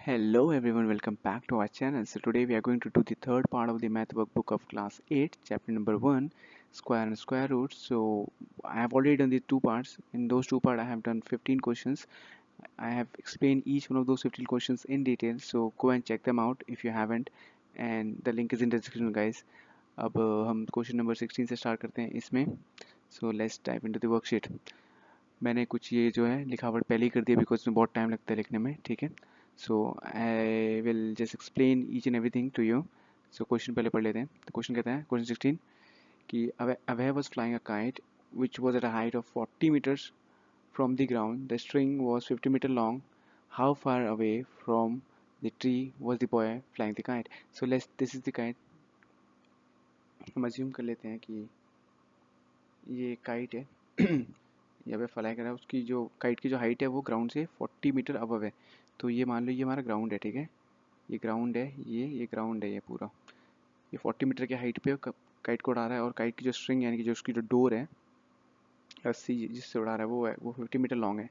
Hello everyone, welcome back to our channel. So today we are going to do the third part of the math workbook of class 8, chapter number 1, square and square roots. So I have already done the two parts. In those two parts I have done 15 questions. I have explained each one of those 15 questions in detail. So go and check them out if you haven't, and the link is in the description guys. अब हम question number 16 से start करते हैं इसमें. So let's type into the worksheet. मैंने कुछ ये जो है लिखावट पहले ही कर दिया बिकॉज इसमें बहुत टाइम लगता है लिखने में. ठीक है, so I will just explain each and everything to you. So question पहले पढ़ लेते हैं. तो क्वेश्चन कहता है, क्वेश्चन 16, कि a boy was flying a kite which was at a height of 40 meters from the ground. The string was 50 meter long. How far away from the tree was the boy flying the kite. So let's, this is the kite. हम assume कर लेते हैं कि ये kite है. यहाँ पे fly कर रहा है. उसकी जो काइट की जो हाइट है वो ग्राउंड से 40 मीटर अबव है. तो ये मान लो ये हमारा ग्राउंड है. ठीक है, ये ग्राउंड है, ये ग्राउंड है, ये पूरा ये 40 मीटर की हाइट पे काइट को उड़ा रहा है. और काइट की जो स्ट्रिंग यानी कि जो उसकी जो डोर है, रस्सी जिससे उड़ा रहा है, वो 50 मीटर लॉन्ग है.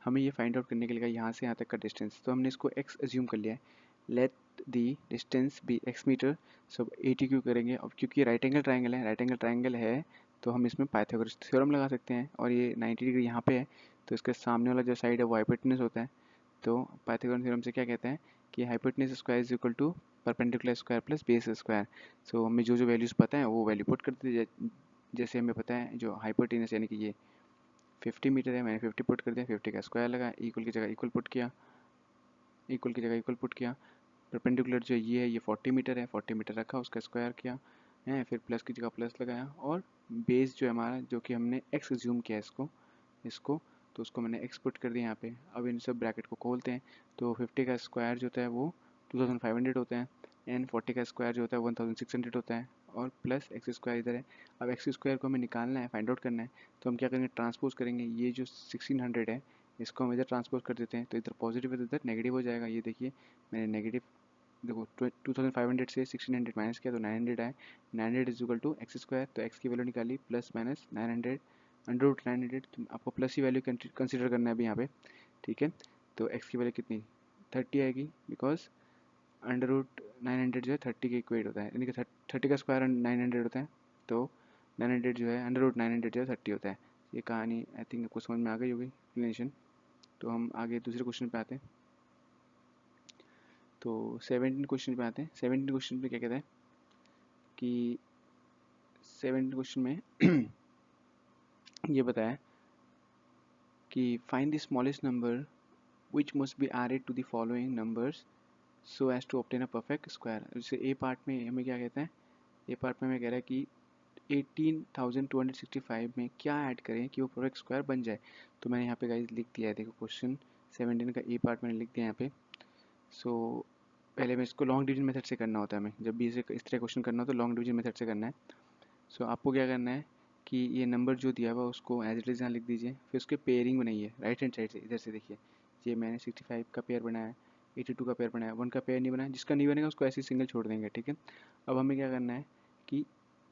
हमें ये फाइंड आउट करने के लिए यहाँ से यहाँ तक का डिस्टेंस, तो हमने इसको x एज्यूम कर लिया है. Let the distance be x meter. सब 80 क्यों करेंगे? अब क्योंकि राइट एंगल ट्राइंगल है, राइट एंगल ट्राइंगल है तो हम इसमें पाइथागोरस थ्योरम लगा सकते हैं. और ये 90 डिग्री यहाँ पे है तो इसके सामने वाला जो साइड है वो हाइपोटेन्यूस होता है. तो पाइथागोरस थ्योरम से क्या कहते हैं कि hypotenuse square is equal to perpendicular square plus base square. So हमें जो जो वैल्यूज़ पता है वो वैल्यू पुट कर दीजिए. जैसे हमें पता है जो हाइपोटेन्यूस यानी कि ये 50 मीटर है, मैंने 50 पुट कर दिया. 50 का स्क्वायर लगा, इक्वल की जगह इक्वल पुट किया, इक्वल की जगह इक्वल पुट किया. परपेंडिकुलर जो ये है ये 40 मीटर है, 40 मीटर रखा, उसका स्क्वायर किया है, फिर प्लस की जगह प्लस लगाया. और बेस जो है हमारा, जो कि हमने x एज्यूम किया इसको इसको तो उसको मैंने x पुट कर दिया यहाँ पे. अब इन सब ब्रैकेट को खोलते हैं तो 50 का स्क्वायर जो होता है वो 2500 होता है, एंड 40 का स्क्वायर जो होता है 1600 होता है, और प्लस एक्स स्क्वायर इधर है. अब एक्स स्क्वायर को हमें निकालना है, फाइंड आउट करना है. तो हम क्या करेंगे, ट्रांसपोज करेंगे. ये जो 1600 है इसको हम इधर ट्रांसपोज कर देते हैं, तो इधर पॉजिटिव है तो इधर नेगेटिव हो जाएगा. ये देखिए मैंने नेगेटिव, देखो 2500 से 1600 माइनस किया तो 900 आए. 900 is equal to x square, तो एक्स की वैल्यू निकाली प्लस माइनस 900 अंडर रूट 900. तो आपको प्लस ही वैल्यू कंसिडर करना है अभी यहाँ पे. ठीक है, तो एक्स की वैल्यू कितनी 30 आएगी, बिकॉज अंडर रूट 900 जो है 30 के इक्वेट होता है, यानी कि 30 का स्क्वायर 900 होता है. तो 900 जो है अंडर रूट 900 जो है 30 होता है. ये कहानी आई थिंक आपको समझ में आ गई होगी, एक्सप्लेनेशन. तो हम आगे दूसरे क्वेश्चन पे आते हैं. तो 17 क्वेश्चन पे आते हैं. 17 क्वेश्चन पे क्या कहता है कि 17 क्वेश्चन में ये बताया कि find the smallest number which must be added to the following numbers so as to obtain a perfect square. जैसे ए पार्ट में हमें क्या कहता है, ए पार्ट में हमें कह रहा है कि 18,265 में क्या ऐड करें कि वो परफेक्ट स्क्वायर बन जाए. तो मैंने यहाँ पे गाइस लिख दिया है, देखो क्वेश्चन 17 का ए पार्ट मैंने लिख दिया यहाँ पे. सो पहले मैं इसको लॉन्ग डिवीजन मेथड से करना होता है. हमें जब भी इस तरह क्वेश्चन करना हो तो लॉन्ग डिवीजन मेथड से करना है. सो आपको क्या करना है कि ये नंबर जो दिया हुआ उसको एज इट इज़ यहाँ लिख दीजिए. फिर उसके पेयरिंग बनाइए राइट हैंड साइड से. इधर से देखिए, ये मैंने 65 का पेयर बनाया, 82 का पेयर बनाया, 1 का पेयर नहीं बनाया. जिसका नहीं बनेगा उसको ऐसे ही सिंगल छोड़ देंगे. ठीक है, अब हमें क्या करना है कि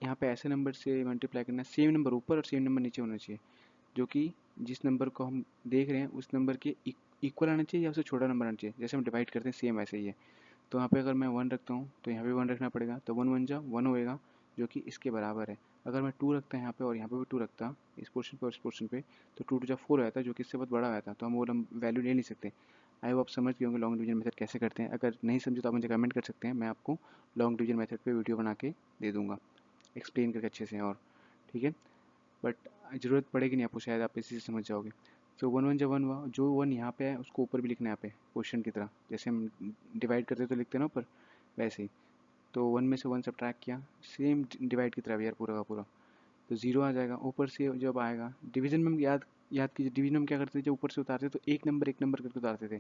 यहाँ पे ऐसे नंबर से मल्टीप्लाई करना है. सेम नंबर ऊपर और सेम नंबर नीचे होना चाहिए, जो कि जिस नंबर को हम देख रहे हैं उस नंबर के इक्वल आना चाहिए या उससे छोटा नंबर आना चाहिए. जैसे हम डिवाइड करते हैं सेम ऐसे ही है. तो यहाँ पे अगर मैं 1 रखता हूँ तो यहाँ पे 1 रखना पड़ेगा, तो 1 1 जा 1 होएगा जो कि इसके बराबर है. अगर मैं 2 रखता यहाँ पे और यहाँ पे भी 2 रखता, इस पोर्शन पे और इस पोर्शन पे, तो 2 2 जा 4 आता जो कि इससे बहुत बड़ा आया था, तो हम वो वैल्यू ले नहीं सकते. आई होप आप समझ गए होंगे लॉन्ग डिवीजन मेथड कैसे करते हैं. अगर नहीं समझे तो आप मुझे कमेंट कर सकते हैं, मैं आपको लॉन्ग डिवीजन मेथड पे वीडियो बना के दे दूँगा एक्सप्लेन करके अच्छे से. और ठीक है, बट ज़रूरत पड़ेगी नहीं आपको, शायद आप इसी से समझ जाओगे. तो 1 1 जब 1 हुआ, जो 1 यहाँ पे है उसको ऊपर भी लिखना है यहाँ पे क्वेश्चन की तरह. जैसे हम डिवाइड करते तो लिखते हैं ना ऊपर, वैसे ही. तो 1 में से 1 सब्ट्रैक्ट किया, सेम डिवाइड की तरह यार पूरा का पूरा, तो 0 आ जाएगा. ऊपर से जब आएगा डिवीजन में, हम याद कीजिए डिवीजन में क्या करते थे, जब ऊपर से उतारते तो एक नंबर करके उतारते थे.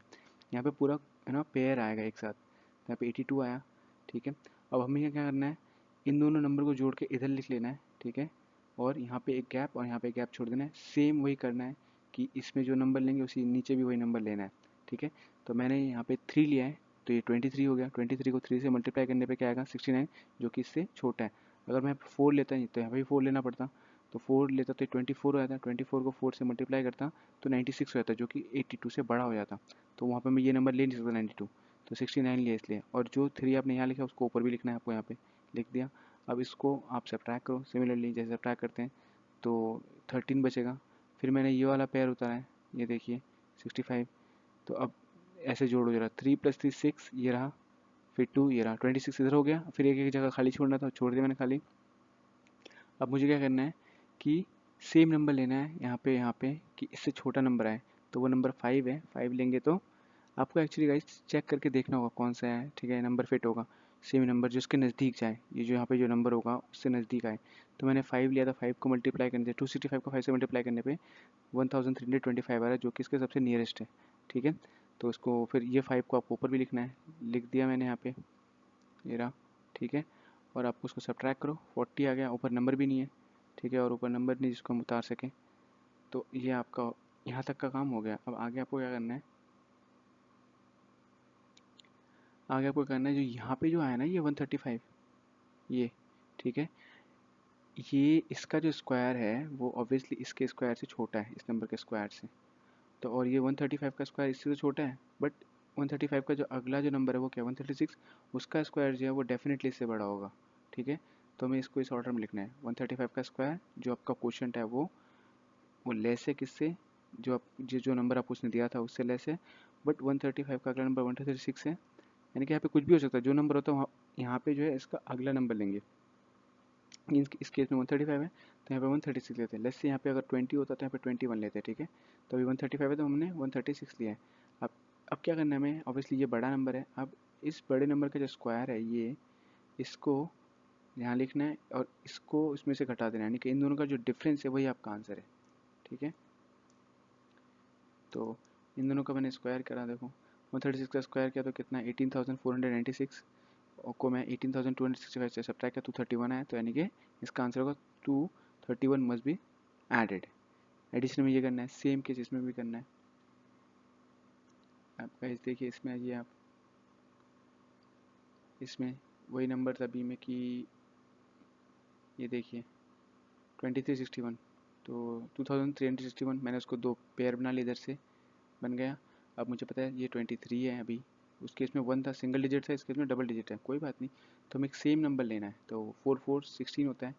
यहाँ पे पूरा है ना पेयर आएगा एक साथ. यहाँ पे 82 आया. ठीक है, अब हमें क्या करना है, इन दोनों नंबर को जोड़ के इधर लिख लेना है. ठीक है, और यहाँ पे एक गैप और यहाँ पे एक गैप छोड़ देना है. सेम वही करना है कि इसमें जो नंबर लेंगे उसी नीचे भी वही नंबर लेना है. ठीक है, तो मैंने यहाँ पे 3 लिया है तो ये 23 हो गया. 23 को 3 से मल्टीप्लाई करने पे क्या आएगा 69, जो कि इससे छोटा है. अगर मैं 4 लेता नहीं तो यहाँ पे 4 लेना पड़ता, तो 4 लेता तो 24 हो जाता. 24 को 4 से मल्टीप्लाई करता तो 96 हो जाता, जो कि 82 से बड़ा हो जाता. तो वहाँ पे मैं ये नंबर ले नहीं सकता 92, तो 69 लिया इसलिए, और जो 3 आपने यहाँ लिखा उसको ऊपर भी लिखना है आपको, यहाँ पे लिख दिया। अब इसको आप सब्ट्रैक्ट करो, सिमिलरली जैसे सब्ट्रैक्ट करते हैं तो 13 बचेगा। फिर मैंने ये वाला पेयर उतारा है, ये देखिए 65। तो अब ऐसे जोड़ो जरा, 3 + 3 6, ये रहा, फिर 2 ये रहा, 26 इधर हो गया। फिर एक एक जगह खाली छोड़ना था, छोड़ दिया मैंने खाली। अब मुझे क्या करना है कि सेम नंबर लेना है यहाँ पे कि इससे छोटा नंबर आए। तो वो नंबर 5 है, 5 लेंगे तो आपको एक्चुअली गाइस चेक करके देखना होगा कौन सा है, ठीक है, नंबर फिट होगा। सेम नंबर जो उसके नज़दीक जाए, ये जो यहाँ पे जो नंबर होगा उससे नज़दीक आए। तो मैंने 5 लिया था, 5 को मल्टीप्लाई करने से 265 को 5 से मल्टीप्लाई करने पे 1325 आ रहा है, जो कि इसके सबसे नियरेस्ट है, ठीक है। तो उसको फिर ये 5 को आपको ऊपर भी लिखना है, लिख दिया मैंने यहाँ पे, ये रहा, ठीक है। और आपको उसको सब्ट्रैक्ट करो, 40 आ गया, ऊपर नंबर भी नहीं है, ठीक है, और ऊपर नंबर नहीं जिसको हम उतार सकें। तो ये आपका यहाँ तक का काम हो गया। अब आगे आपको क्या करना है, आगे आपको करना है जो यहाँ पे जो आया ना ये 135, ये, ठीक है, ये इसका जो स्क्वायर है वो ऑब्वियसली इसके स्क्वायर से छोटा है, इस नंबर के स्क्वायर से। तो और ये 135 का स्क्वायर इससे तो छोटा है, बट 135 का जो अगला जो नंबर है वो क्या 136, उसका स्क्वायर जो है वो डेफिनेटली इससे बड़ा होगा, ठीक है। तो हमें इसको इस ऑर्डर में लिखना है, 135 का स्क्वायर जो आपका क्वोशिएंट है वो लेस है किससे, जो आप जो नंबर आपको उसने दिया था उससे लेस है। बट 135 का अगला नंबर 136 है, यानी कि यहाँ पे कुछ भी हो सकता है, जो नंबर होता है यहाँ पे जो है इसका अगला नंबर लेंगे। इस केस में 135 है तो यहाँ पे 136 लेते हैं। लेट्स से यहाँ पे अगर 20 होता तो यहाँ पे 21 लेते हैं, ठीक है। तो अभी 135 है तो हमने 136 लिया है। अब अब क्या करना है हमें, ऑब्वियसली ये बड़ा नंबर है। अब इस बड़े नंबर का जो स्क्वायर है ये, इसको यहाँ लिखना है और इसको इसमें से घटा देना है, यानी कि इन दोनों का जो डिफरेंस है वही आपका आंसर है, ठीक है। तो इन दोनों का मैंने स्क्वायर करा, देखो 136 का स्क्वायर किया तो कितना 18,496, और को मैं 18,265 से सब्ट्रैक्ट किया 231 आया, तो यानी कि इसका आंसर होगा 231 मस्ट बी एडेड। एडिशन में ये करना है, सेम केस इसमें भी करना है। आप गाइस देखिए इसमें आइए आप, इसमें वही नंबर था बी में कि ये देखिए 2361, तो 2361 मैंने उसको दो पेयर बना लिया, इधर से बन गया। अब मुझे पता है ये 23 है, अभी उस केस में 1 था, सिंगल डिजिट था, इस केस में डबल डिजिट है, कोई बात नहीं। तो हमें एक सेम नंबर लेना है, तो 4 4 16 होता है।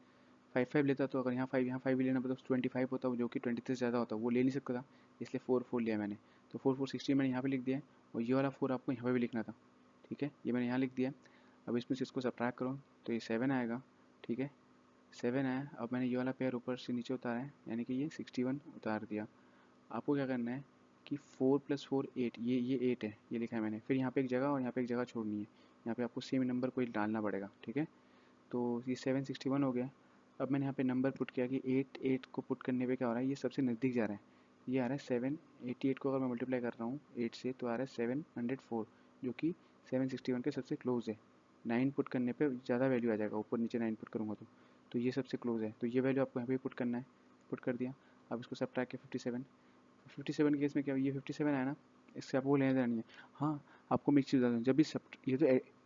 5 5 लेता तो अगर यहाँ 5 भी लेना पड़ता तो 25 होता, जो कि 23 से ज़्यादा होता, वो ले नहीं सकता था, इसलिए 4 4 लिया मैंने। तो 4 4 16 मैंने यहाँ पे लिख दिया है, और ये वाला 4 आपको यहाँ पे भी लिखना था, ठीक है, ये मैंने यहाँ लिख दिया। अब इसमें से इसको सब्ट्रैक्ट करो तो ये 7 आएगा, ठीक है, 7 आया। अब मैंने ये वाला पेयर ऊपर से नीचे उतारा है, यानी कि ये 61 उतार दिया। आपको क्या करना है कि 4 + 4 8, ये 8 है, ये लिखा है मैंने। फिर यहाँ पे एक जगह और यहाँ पे एक जगह छोड़नी है, यहाँ पे आपको सेम नंबर कोई डालना पड़ेगा, ठीक है। तो ये 761 हो गया। अब मैंने यहाँ पे नंबर पुट किया कि 8 को पुट करने पे क्या हो रहा है, ये सबसे नज़दीक जा रहा है, ये आ रहा है 788 को अगर मैं मल्टीप्लाई कर रहा हूँ 8 से तो आ रहा है 704, जो कि 761 के सबसे क्लोज है। 9 पुट करने पे ज़्यादा वैल्यू आ जाएगा, ऊपर नीचे 9 पुट करूँगा तो ये सबसे क्लोज है, तो ये वैल्यू आपको यहाँ पे पुट करना है, पुट कर दिया। अब इसको सब्ट्रैक्ट के 57 केस में क्या, ये 57 आया ना, इससे आपको लेना देना नहीं है। हाँ, आपको मैं एक चीज़ बता दूँ, जब भी सब ये तो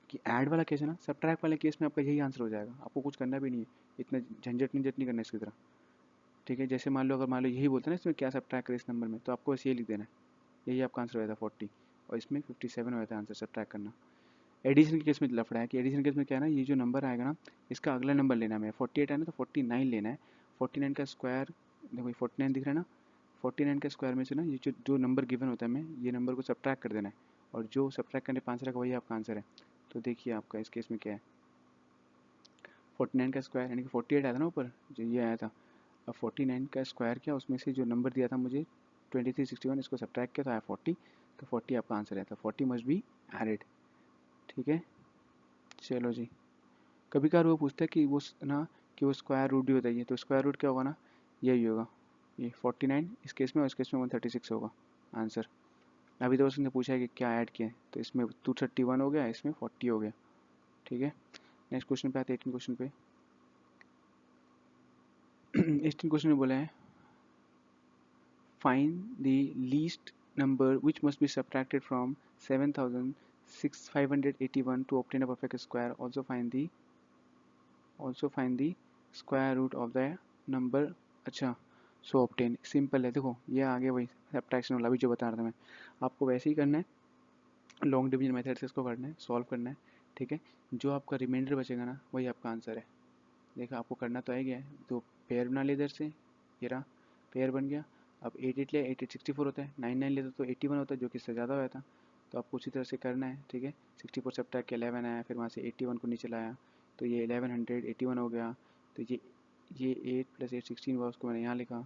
कि ऐड वाला केस है ना, सब्ट्रैक्ट वाले केस में आपका यही आंसर हो जाएगा, आपको कुछ करना भी नहीं है, इतना झंझट नहीं करना इसकी तरह, ठीक है। जैसे मान लो अगर मान लो यही बोलते हैं ना इसमें क्या सब्ट्रैक्ट करें इस नंबर में, तो आपको बस ये लिख देना है, यही आपका आंसर हो जाता है 40, और इसमें 57 हो जाता है आंसर सब्ट्रैक्ट करना। एडिशन के केस में लफड़ा है कि एडिशन केस में क्या है ना, ये जो नंबर आएगा ना इसका अगला नंबर लेना है, 48 है ना तो 49 लेना है। 49 का स्क्वायर, देखो 49 दिख रहा है ना, 49 के स्क्वायर में से ना ये जो नंबर गिवन होता है हमें, ये नंबर को सब्ट्रैक्ट कर देना है, और जो सब्ट्रैक्ट करने पे आंसर आएगा वही आपका आंसर है। तो देखिए आपका इस केस में क्या है, 49 का स्क्वायर यानी कि 48 आया था ना ऊपर जो ये आया था। अब 49 का स्क्वायर किया, उसमें से जो नंबर दिया था मुझे 2361, इसको सब्ट्रैक्ट किया तो आया 40, तो 40 आपका आंसर है, तो 40 मस्ट बी एडेड, ठीक है। चलो जी, कभी कभार वो पूछता है कि वो ना कि वो स्क्वायर रूट भी बताइए, तो स्क्वायर रूट क्या होगा ना, यही होगा, ये 49 इस केस में, और इस केस में 136 होगा आंसर। अभी तो उसने पूछा है कि क्या ऐड किया है, तो इसमें 231 हो गया, इसमें 40 हो गया, ठीक है। नेक्स्ट क्वेश्चन पे आते हैं, 18 क्वेश्चन पे। 18 क्वेश्चन में बोला है find the least number which must be subtracted from 7581 to obtain a perfect square, also find the square root of the number. अच्छा, सो ऑब्टेन सिंपल है, देखो ये आगे वही सब्ट्रैक्शन वाला भी जो बता रहा था मैं, आपको वैसे ही करना है। लॉन्ग डिवीजन मेथड से इसको करना है, सॉल्व करना है, ठीक है। जो आपका रिमाइंडर बचेगा ना वही आपका आंसर है। देखा, आपको करना तो आ ही गया है। तो पेयर बना लिया इधर से, ये रहा पेयर बन गया। अब 8 ले, 8 64 होता है, 9 लेते तो 81 होता है, जो कि इससे ज़्यादा हुआ था। तो आपको उसी तरह से करना है, ठीक है। 64 सब्ट्रैक्ट के 11 आया, फिर वहाँ से 81 को नीचे लाया, तो ये 1181 हो गया। तो ये 8 + 8 16 हुआ, उसको मैंने यहाँ लिखा,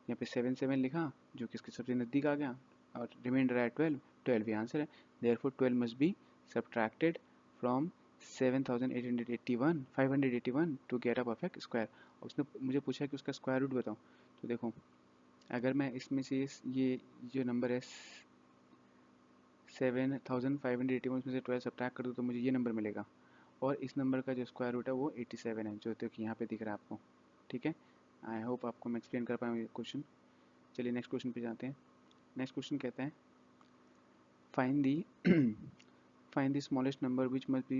यहाँ पे 7 7 लिखा, जो कि इसके सबसे नज़दीक आ गया, और रिमाइंडर आया 12, 12 ही आंसर है। Therefore 12 must be subtracted from 7881 581 to get a perfect square. उसने मुझे पूछा कि उसका स्क्वायर रूट बताओ। तो देखो, अगर मैं इसमें से ये जो नंबर है 7581 उसमें से 12 सब्ट्रैक्ट कर दूँ तो मुझे ये नंबर मिलेगा, और इस नंबर का जो स्क्वायर रूट है वो 87 है, जो कि यहाँ पे दिख रहा है आपको, ठीक है। आई होप आपको मैं एक्सप्लेन कर पाया हूँ ये क्वेश्चन। चलिए नेक्स्ट क्वेश्चन पे जाते हैं। नेक्स्ट क्वेश्चन कहते हैं find the find the smallest number which must be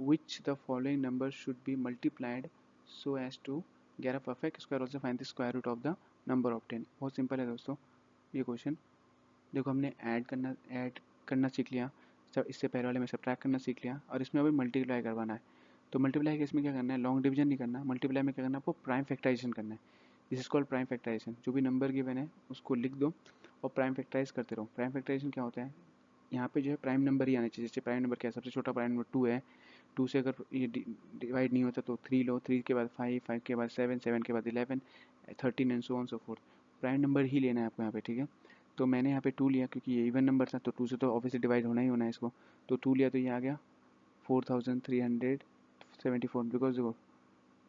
which the following number should be multiplied so as to get a perfect square, also find the square root of the number obtained। बहुत simple है दोस्तों ये question. देखो, हमने add करना सीख लिया, सब इससे पहले वाले में सब्ट्रैक्ट करना सीख लिया, और इसमें अभी मल्टीप्लाई करवाना है। तो मल्टीप्लाई के इसमें क्या करना है, लॉन्ग डिवीजन नहीं करना, मल्टीप्लाई में क्या करना है, आपको प्राइम फैक्टराइजेशन करना है। This is called prime factorization. जो भी नंबर गिवन है उसको लिख दो और प्राइम फैक्टराइज करते रहो। प्राइम फैक्टराइजेशन क्या होता है, यहाँ पे जो है प्राइम नंबर ही आना चाहिए। जैसे प्राइम नंबर क्या है, सबसे छोटा प्राइम नंबर 2 है, 2 से अगर ये डिवाइड नहीं होता तो 3 लो, 3 के बाद 5, 5 के बाद 7, 7 के बाद 11, 13 and so on so forth. Prime number ही लेना है आपको यहाँ पे, ठीक है। तो मैंने यहाँ पे 2 लिया क्योंकि ये इवन नंबर था, तो 2 से तो ऑब्वियसली डिवाइड होना ही होना है इसको। तो 2 लिया तो ये आ गया 4374, बिकॉज देखो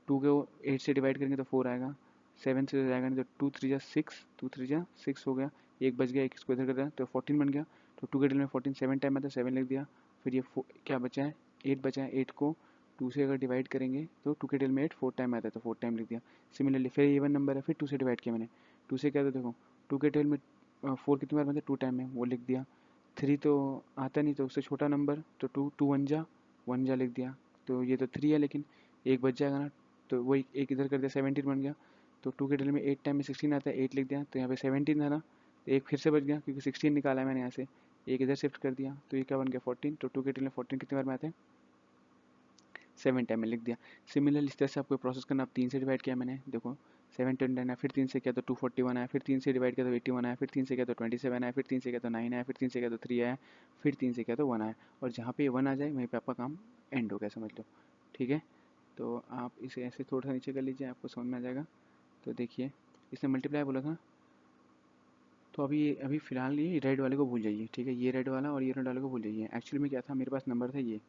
2 को 8 से डिवाइड करेंगे तो 4 आएगा, 7 से जाएगा नहीं तो 2 3 जा 6, 2 3 जा 6 हो गया, एक बच गया, एक इसको इधर कर दिया तो 14 बन गया। तो 2 के डिल में 14 7 टाइम आता है, 7 लिख दिया। फिर ये क्या बचा है, 8 बचा है, 8 को 2 से अगर डिवाइड करेंगे तो 2 के डिल में 8 4 टाइम आता है, तो 4 टाइम लिख दिया। सिमिलरली फिर इवन नंबर है, फिर 2 से डिवाइड किया मैंने, 2 से क्या, तो देखो 2 के डिल में 4 कितनी बार बनता है, 2 टाइम में, वो लिख दिया। 3 तो आता नहीं, तो उससे छोटा नंबर, तो 2 2 1 जा लिख दिया। तो ये तो 3 है, लेकिन एक बच जाएगा ना, तो वही एक इधर कर दिया, 17 बन गया। तो 2 के डिल में 8 टाइम में 16 आता है, 8 लिख दिया। तो यहाँ पे 17 था ना, तो एक फिर से बच गया क्योंकि 16 निकाला है मैंने यहाँ से, एक इधर शिफ्ट कर दिया, तो ये क्या बन गया 14। तो 2 के डिल में 14 कितनी बार में आते हैं, 7 टाइम में लिख दिया। सिमिलरली इस तरह से आपको प्रोसेस करना। अब 3 से डिवाइड किया मैंने, देखो 7 10 आया, फिर 3 से किया तो 241 आया, फिर 3 से डिवाइड किया तो 81 आया, फिर 3 से किया तो 27 आया, फिर 3 से किया तो 9 आया, फिर 3 से किया तो 3 आया, फिर 3 से किया तो 1 आया। और जहाँ पे 1 आ जाए वहीं पे आपका काम एंड हो गया, समझ लो, ठीक है। तो आप इसे ऐसे थोड़ा सा नीचे कर लीजिए, आपको समझ में आ जाएगा। तो देखिए, इसने मल्टीप्लाई बोला था, तो अभी फ़िलहाल ये रेड वाले को भूल जाइए, ठीक है। ये रेड वाला और ये रेड वाले को भूल जाइए। एक्चुअली में क्या था, मेरे पास नंबर था ये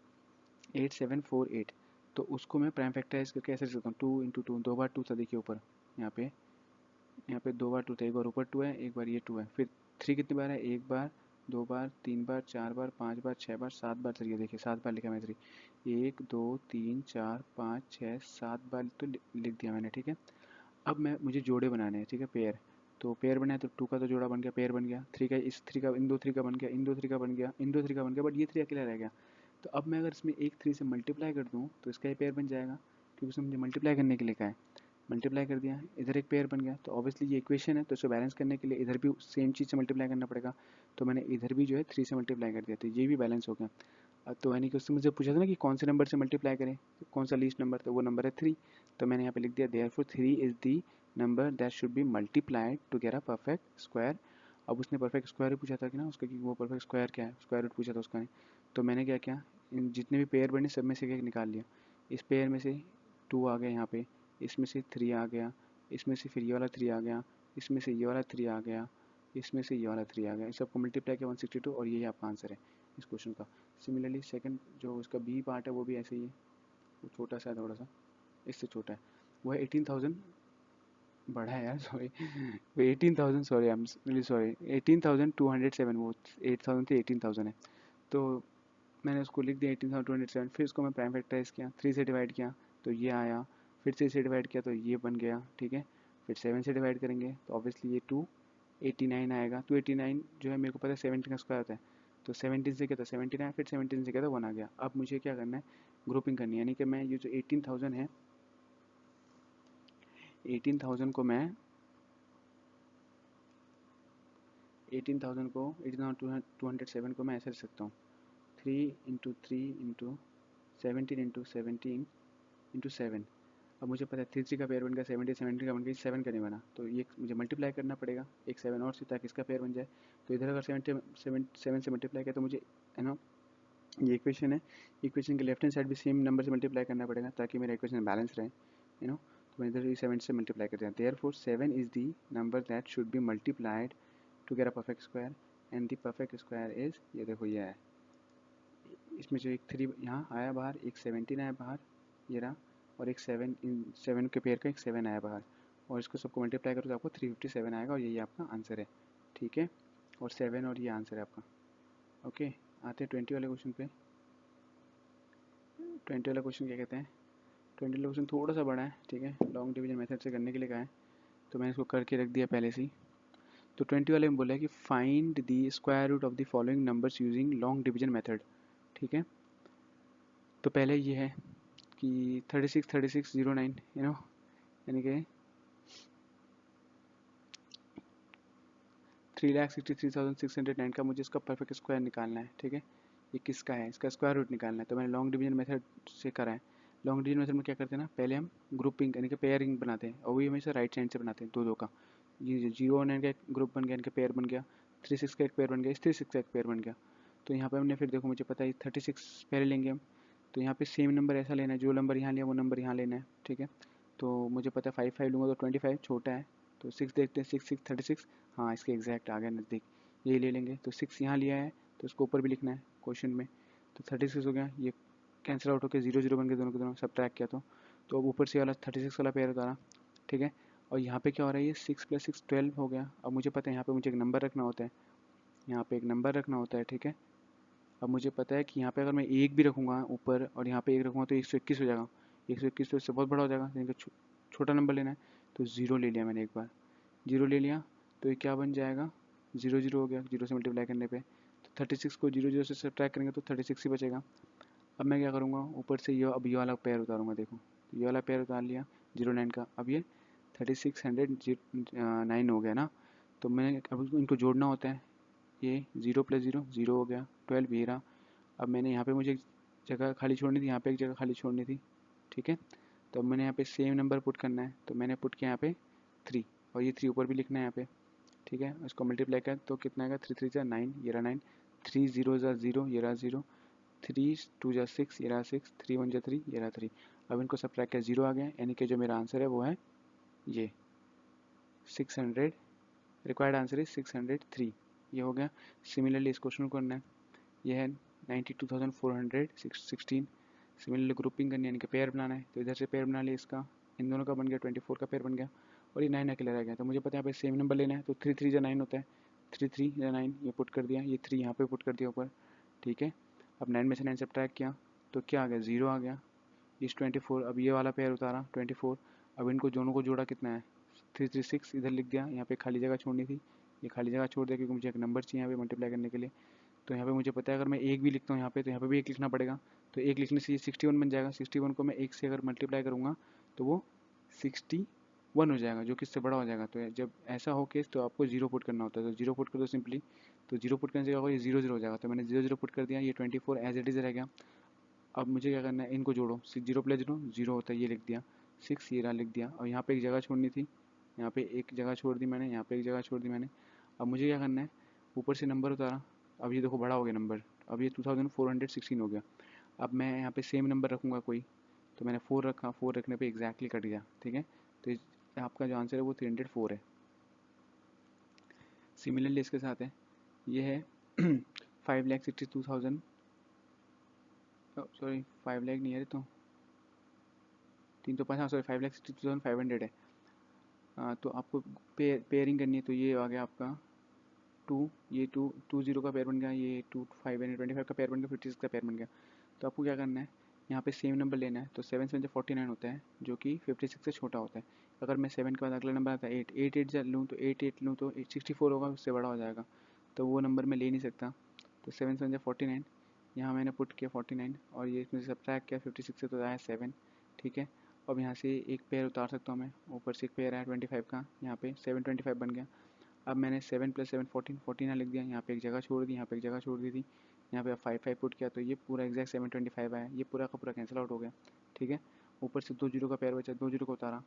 8748, तो उसको मैं प्राइम फैक्टराइज करके ऐसे लिख सकता हूँ, 2 इंटू 2, 2 बार 2 था, देखिए ऊपर यहाँ पे 2 बार 2 था, एक बार ऊपर 2 है, एक बार ये 2 है। फिर 3 कितनी बार है, एक बार, 2 बार, 3 बार, 4 बार, 5 बार, 6 बार, 7 बार 3 है, देखिए 7 बार लिखा मैं 3, 1 2 3 4 5 6 7 बार तो लिख दिया मैंने, ठीक है। अब मुझे जोड़े बनाने हैं, ठीक है, पेयर। तो पेयर बनाए तो 2 का तो जोड़ा बन गया, पेयर बन गया। 3 का इस 3 का इन दो 3 का बन गया, इन दो 3 का बन गया, इन दो 3 का बन गया, बट ये 3 अकेला रह गया। तो अब मैं अगर इसमें एक 3 से मल्टीप्लाई कर दूँ तो इसका ये पेयर बन जाएगा, क्योंकि उसने मुझे मल्टीप्लाई करने के लिए कहा है। मल्टीप्लाई कर दिया, इधर एक पेयर बन गया, तो ऑब्वियसली ये इक्वेशन है, तो इसको बैलेंस करने के लिए इधर भी सेम चीज़ से मल्टीप्लाई करना पड़ेगा। तो मैंने इधर भी जो है 3 से मल्टीप्लाई कर दिया, तो ये भी बैलेंस हो गया। तो यानी कि उससे मुझे पूछा था ना कि कौन से नंबर से मल्टीप्लाई करें, तो कौन सा लीस्ट नंबर, तो वो नंबर है 3। तो मैंने यहाँ पे लिख दिया therefore 3 is the number that should be multiplied to get a perfect square. अब उसने परफेक्ट स्क्वायर ही पूछा था कि ना उसका, कि वो परफेक्ट स्क्वायर क्या है, स्क्वायर रूट पूछा था उसका ने। तो मैंने क्या किया, इन जितने भी पेयर बने सब में से एक निकाल लिया। इस पेयर में से 2 आ गया यहाँ पे, इसमें से 3 आ गया, इसमें से फिर ये वाला 3 आ गया, इसमें से ये वाला 3 आ गया, इसमें से ये वाला 3 आ गया। इस सबको मल्टीप्लाई किया 162, और यही आपका आंसर है इस क्वेश्चन का। सिमिलरली सेकंड जो उसका बी पार्ट है वो भी ऐसे ही है, वो छोटा सा है, थोड़ा सा इससे छोटा है, वो है 18,000, बड़ा है यार, सॉरी, वो 18,000, sorry I am really sorry, 18,207, वो 8,000 थे, 18,000 है। तो मैंने उसको लिख दिया 18,207। फिर उसको मैं प्राइम फैक्टराइज किया, 3 से डिवाइड किया तो ये आया, फिर 3 से डिवाइड किया तो ये बन गया, ठीक है। फिर 7 से डिवाइड करेंगे तो ऑब्वियसली ये 289 आएगा। 289 जो है मेरे को पता है 17 का स्क्वायर होता है, तो 17 से क्या था 17 आया, फिर 17 से क्या था 1 आ गया। अब मुझे क्या करना है, ग्रुपिंग करनी है, यानी कि मैं ये जो 18,000 है, 18,000 को मैं 18,000 को 18,207 को मैं ऐसे लिख सकता हूँ, 3 × 3 × 17 अब मुझे पता है 3 का पेयर बन गया 70, 70 का बन गया 7 का नहीं बना, तो ये मुझे मल्टीप्लाई करना पड़ेगा एक 7 और से ताकि इसका पेयर बन जाए। तो इधर अगर 7 से मल्टीप्लाई किया तो मुझे है ना, ये इक्वेशन है, इक्वेशन के लेफ्ट हैंड साइड भी सेम नंबर से मल्टीप्लाई करना पड़ेगा ताकि मेरा इक्वेशन बैलेंस रहे, यू नो। तो मैं इधर भी 7 से मल्टीप्लाई कर दिया। Therefore 7 is the number that should be multiplied to get a perfect square and the perfect square is, ये देखो ये है, इसमें जो एक 3 यहाँ आया बाहर, एक 17 आया बाहर, ये रहा, और एक 7, इन 7 के पेयर का एक 7 आया बाहर, और इसको सबको मल्टीप्लाई करो तो आपको 357 आएगा और यही आपका आंसर है, ठीक है। और 7 और ये आंसर है आपका। ओके, आते हैं 20 वाले क्वेश्चन पे। 20 वाला क्वेश्चन क्या कहते हैं, 20 वाला क्वेश्चन थोड़ा सा बड़ा है, ठीक है, लॉन्ग डिवीजन मेथड से करने के लिए कहा है, तो मैंने इसको करके रख दिया पहले से ही। तो 20 वाले में बोला है कि find the square root of the following numbers using long division method, ठीक है। तो पहले ये है कि 3609, यू नो, यानी कि 3,63,609 का मुझे इसका परफेक्ट स्क्वायर निकालना है, ठीक है। ये किसका है, इसका स्क्वायर रूट निकालना है, तो मैंने लॉन्ग डिवीजन मेथड से करा है। लॉन्ग डिवीजन मेथड में क्या करते हैं ना, पहले हम ग्रुपिंग यानी कि पेयरिंग बनाते हैं, और वही हमेशा राइट हैंड से बनाते हैं, दो का। ये 0 का एक ग्रुप बन गया, इनका पेयर बन गया, 36 का एक पेयर बन गया, 36 का एक पेयर बन गया। तो यहाँ पे हमने फिर देखो मुझे पता है 36 पहले लेंगे हम, तो यहाँ पे सेम नंबर ऐसा लेना है, जो नंबर यहाँ लिया वो नंबर यहाँ लेना है, ठीक है। तो मुझे पता है 5 लूँगा तो 25 छोटा है, तो 6 देखते हैं, 6 36, हाँ इसके एग्जैक्ट आ गया नज़दीक, यही ले लेंगे। तो 6 यहाँ लिया है तो इसको ऊपर भी लिखना है क्वेश्चन में, तो 36 हो गया, ये कैंसिल आउट होकर 0 0 बन गए दोनों के दोनों, सब ट्रैक किया तो अब ऊपर से वाला 36 वाला पेयर उतारा, ठीक है। और यहाँ पे क्या हो रहा है, ये 6 + 6 12 हो गया। अब मुझे पता है यहाँ पे मुझे एक नंबर रखना होता है, यहाँ पे एक नंबर रखना होता है, ठीक है। अब मुझे पता है कि यहाँ पे अगर मैं एक भी रखूँगा ऊपर और यहाँ पे एक रखूँगा तो 121 हो जाएगा, 121 तो इससे बहुत बड़ा हो जाएगा, यानी कि छोटा नंबर लेना है, तो 0 ले लिया मैंने, एक बार 0 ले लिया तो ये क्या बन जाएगा, 0 0 हो गया, 0 से मल्टीप्लाई करने पे, तो 36 को 0 0 से सब्ट्रैक्ट करेंगे तो 36 ही बचेगा। अब मैं क्या करूँगा, ऊपर से ये अब ये वाला पेयर उतारूँगा, देखो ये वाला पेयर उतार लिया 09 का, अब ये 3609 हो गया ना। तो मैंने अब इनको जोड़ना होता है, ये 0 + 0 0 हो गया, 12 ये रहा। अब मैंने यहाँ पे मुझे एक जगह खाली छोड़नी थी, यहाँ पे एक जगह खाली छोड़नी थी, ठीक है। तो अब मैंने यहाँ पे सेम नंबर पुट करना है, तो मैंने पुट किया यहाँ पे 3, और ये 3 ऊपर भी लिखना है यहाँ पे, ठीक है। इसको मल्टीप्लाई कर तो कितना आएगा, 3 3 9, ये रहा 9, 3 0 0, ये रहा 0, 3 2 6, ये रहा 6, 3 1 3, ये रहा 3। अब इनको सब्ट्रैक्ट किया 0 आ गया, यानी कि जो मेरा आंसर है वो है ये 600, रिक्वायर्ड आंसर इज 603, ये हो गया। सिमिलरली इस क्वेश्चन को करना है, ये है 92,416। सिमिलरली ग्रुपिंग करनी है, यानी कि पेयर बनाना है, तो इधर से पेयर बना लिया इसका, इन दोनों का बन गया, 24 का पेयर बन गया, और ये 9 अकेले रह गया। तो मुझे पता है यहाँ पे सेम नंबर लेना है, तो 3 3 9 होता है, 3 3 9 ये पुट कर दिया, ये 3 यहाँ पे पुट कर दिया ऊपर, ठीक है। अब 9 में से 9 सब्ट्रैक्ट किया तो क्या आ गया, 0 आ गया, इस 24, अब ये वाला पेयर उतारा 24, अब इनको दोनों को जोड़ा कितना है, 336 इधर लिख दिया, यहाँ पे खाली जगह छोड़नी थी, ये खाली जगह छोड़ दिया क्योंकि मुझे एक नंबर चाहिए यहाँ पे मल्टीप्लाई करने के लिए। तो यहाँ पे मुझे पता है अगर मैं एक भी लिखता हूँ यहाँ पे, तो यहाँ पे भी एक लिखना पड़ेगा, तो एक लिखने से ये 61 बन जाएगा, 61 को मैं एक से अगर मल्टीप्लाई करूँगा तो वो 61 हो जाएगा, जो कि इससे बड़ा हो जाएगा। तो जब ऐसा हो केस तो आपको 0 पुट करना होता है, तो 0 पुट कर दो सिंपली, तो 0 पुट करने से क्या होगा, ये 0 0 हो जाएगा, तो मैंने 0 0 पुट कर दिया, ये 24 एज इट इज़ रह गया। अब मुझे क्या करना है, इनको जोड़ो, 0 + 0 0 होता है, ये लिख दिया, 6 ये रहा लिख दिया, और यहाँ पे एक जगह छोड़नी थी, यहाँ पे एक जगह छोड़ दी मैंने, यहाँ पे एक जगह छोड़ दी मैंने। अब मुझे क्या करना है, ऊपर से नंबर उतारा, अब ये देखो बड़ा हो गया नंबर, अब ये 2416 हो गया। अब मैं यहाँ पे सेम नंबर रखूँगा कोई, तो मैंने 4 रखा, 4 रखने पे एग्जैक्टली कट गया, ठीक है। तो आपका जो आंसर है वो 304 है। सिमिलरली इसके साथ है, ये है 5,62,000, सॉरी 5 लाख नहीं है, तो 305, हाँ सॉरी 5,62,500 है। तो आपको पेयरिंग करनी है, तो ये आ गया आपका 2, ये 2 0 का पेयर बन गया, ये 2 5 यानी 25 का पेयर बन गया, 56 का पेयर बन गया। तो आपको क्या करना है, यहाँ पे सेम नंबर लेना है, तो 7 7 49 होता है, जो कि 56 से छोटा होता है। अगर मैं 7 के बाद अगला नंबर आता है 8 8 8 लूँ तो 8 लूँ तो 64 होगा, उससे बड़ा हो जाएगा, तो वो नंबर मैं ले नहीं सकता। तो 7 7 49, यहाँ मैंने पुट किया 49, और ये इसमें से सब्ट्रैक्ट किया 56 से, तो आया 7, ठीक है। अब यहाँ से एक पेयर उतार सकता हूँ मैं, ऊपर से एक पेयर आया 25 का, यहाँ पे 725 बन गया। अब मैंने 7 + 7 14 14 यहाँ लिख दिया, यहाँ पे एक जगह छोड़ दी, यहाँ पे एक जगह छोड़ दी थी, यहाँ पे 5 5 पुट किया तो ये पूरा एग्जैक्ट 725 आया, ये पूरा का पूरा कैंसिल आउट हो गया। ठीक है, ऊपर से 2 जीरो का पेयर बचा, 2 जीरो को उतारा।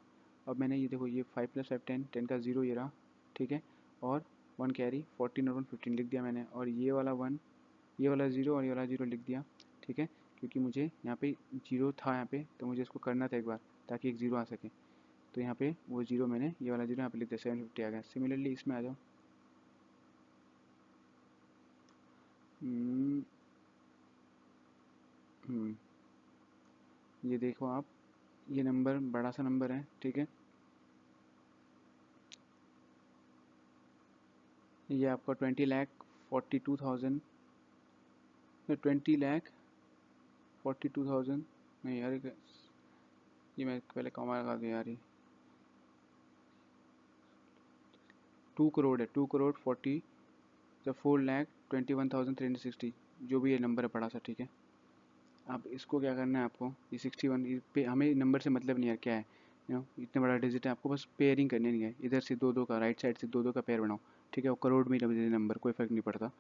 अब मैंने ये देखो, ये 5 + 5 10, 10 का 0 ये रहा। ठीक है, और 1 कैरी 14 और 1 15 लिख दिया मैंने, और ये वाला 1, ये वाला 0 और ये वाला 0 लिख दिया। ठीक है, क्योंकि मुझे यहाँ पे 0 था यहाँ पे, तो मुझे इसको करना था एक बार ताकि एक 0 आ सके। तो यहाँ पे वो 0 मैंने, ये वाला 0 यहाँ पे लिख दिया, 750 आ गया। सिमिलरली इसमें आ जाओ। हम्म, हम्म, ये देखो आप, ये नंबर बड़ा सा नंबर है। ठीक है, ये आपका 20,42,000, 20,42,000 नहीं यार, ये मैं पहले कमा लगा दिया यार। ये 2 करोड़ है, 2,40,00,000, जब 4,21,360, जो भी ये नंबर है बड़ा सा। ठीक है, अब इसको क्या करना है आपको, ये 61 पे हमें नंबर से मतलब नहीं है क्या है, इतना बड़ा डिजिट है, आपको बस पेयरिंग करनी नहीं है। इधर से 2 2 का, राइट साइड से 2 2 का पेयर बनाओ। ठीक है, वो करोड़ में ही नंबर, कोई फ़र्क नहीं पड़ता।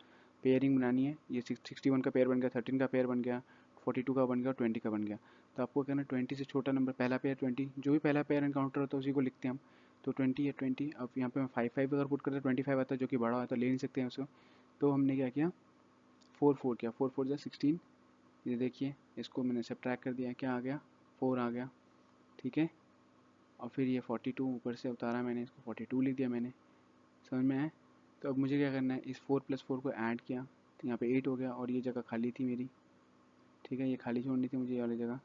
पेयरिंग बनानी है। ये 61 का पेयर बन गया, 13 का पेयर बन गया, 42 का बन गया, 20 का बन गया। तो आपको कहना 20 से छोटा नंबर, पहला पेयर 20, जो भी पहला पेयर एनकाउंटर होता है उसी को लिखते हैं हम। तो 20 है 20। अब यहाँ पे हम 5 5 अगर पुट करते हैं 25 आता है, जो कि बड़ा आता है, ले नहीं सकते हैं उसको। तो हमने क्या किया, 4 4 किया, 4 4 जा 16। ये देखिए, इसको मैंने सब्ट्रैक्ट कर दिया, क्या आ गया, 4 आ गया। ठीक है, और फिर ये 42 ऊपर से उतारा मैंने, इसको 42 लिख दिया मैंने। समझ में आया। तो अब मुझे क्या करना है, इस 4 + 4 को ऐड किया तो यहाँ पे 8 हो गया, और ये जगह खाली थी मेरी। ठीक है, ये खाली छोड़नी थी मुझे, ये वाली जगह।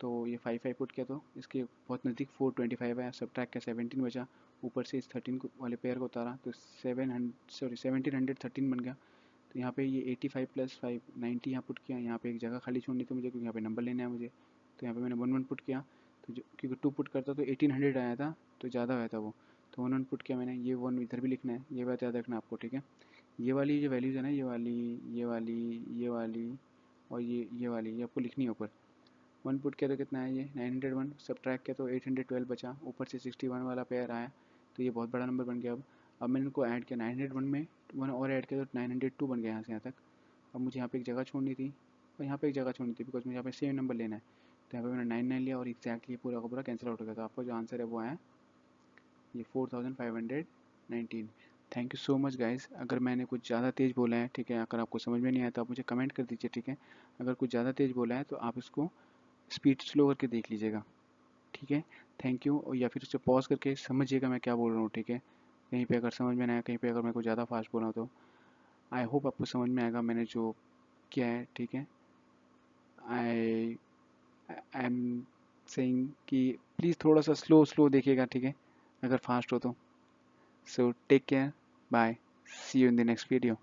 तो ये 5 5 पुट किया तो इसके बहुत नज़दीक 425 आया, सब्ट्रैक्ट किया 17 बचा। ऊपर से इस 13 वाले पेयर को उतारा तो 1713 बन गया। तो यहाँ पे ये 85 + 5 90 यहाँ पुट किया। यहाँ पे एक जगह खाली छोड़नी थी मुझे, क्योंकि यहाँ पे नंबर लेना है मुझे। तो यहाँ पे मैंने 1 1 पुट किया। तो जो, क्योंकि 2 पुट करता तो 1800 आया था, तो ज़्यादा आया था वो। तो 1 1 पुट किया मैंने, ये 1 इधर भी लिखना है, ये बात याद रखना आपको। ठीक है, ये वाली जो वैल्यूज़ है ना, ये वाली, ये वाली, ये वाली, और ये वाली, ये आपको लिखनी है ऊपर। 1 पुट किया तो कितना है, ये 901। सब्ट्रैक्ट किया तो 812 बचा। ऊपर से 61 वाला पेयर आया, तो ये बहुत बड़ा नंबर बन गया। अब मैंने इनको ऐड किया 901 में, 1 और ऐड किया तो 902 बन गया यहाँ से यहाँ तक। अब मुझे यहाँ पे एक जगह छोड़नी थी, और यहाँ पे एक जगह छोड़नी थी, बिकॉज मुझे यहाँ पे सेम नंबर लेना है। तो यहाँ पे मैंने 9 9 लिया, और एक्जैक्टली पूरा का पूरा कैंसिल आउट हो गया। तो आपका जो आंसर है वो आया ये 4,519। Thank you so much guys. अगर मैंने कुछ ज़्यादा तेज़ बोला है, ठीक है, अगर आपको समझ में नहीं आया तो आप मुझे कमेंट कर दीजिए। ठीक है, अगर कुछ ज़्यादा तेज़ बोला है तो आप इसको स्पीड स्लो करके देख लीजिएगा। ठीक है, थैंक यू। और या फिर उसे पॉज करके समझिएगा मैं क्या बोल रहा हूँ। ठीक है, कहीं पे अगर समझ में ना आया, कहीं पे अगर मैं कुछ ज़्यादा फास्ट बोला तो आई होप आपको समझ में आएगा मैंने जो किया है। ठीक है, आई आई एम सेइंग कि प्लीज़ थोड़ा सा स्लो स्लो देखिएगा। ठीक है, अगर फास्ट हो तो। So take care, bye, see you in the next video.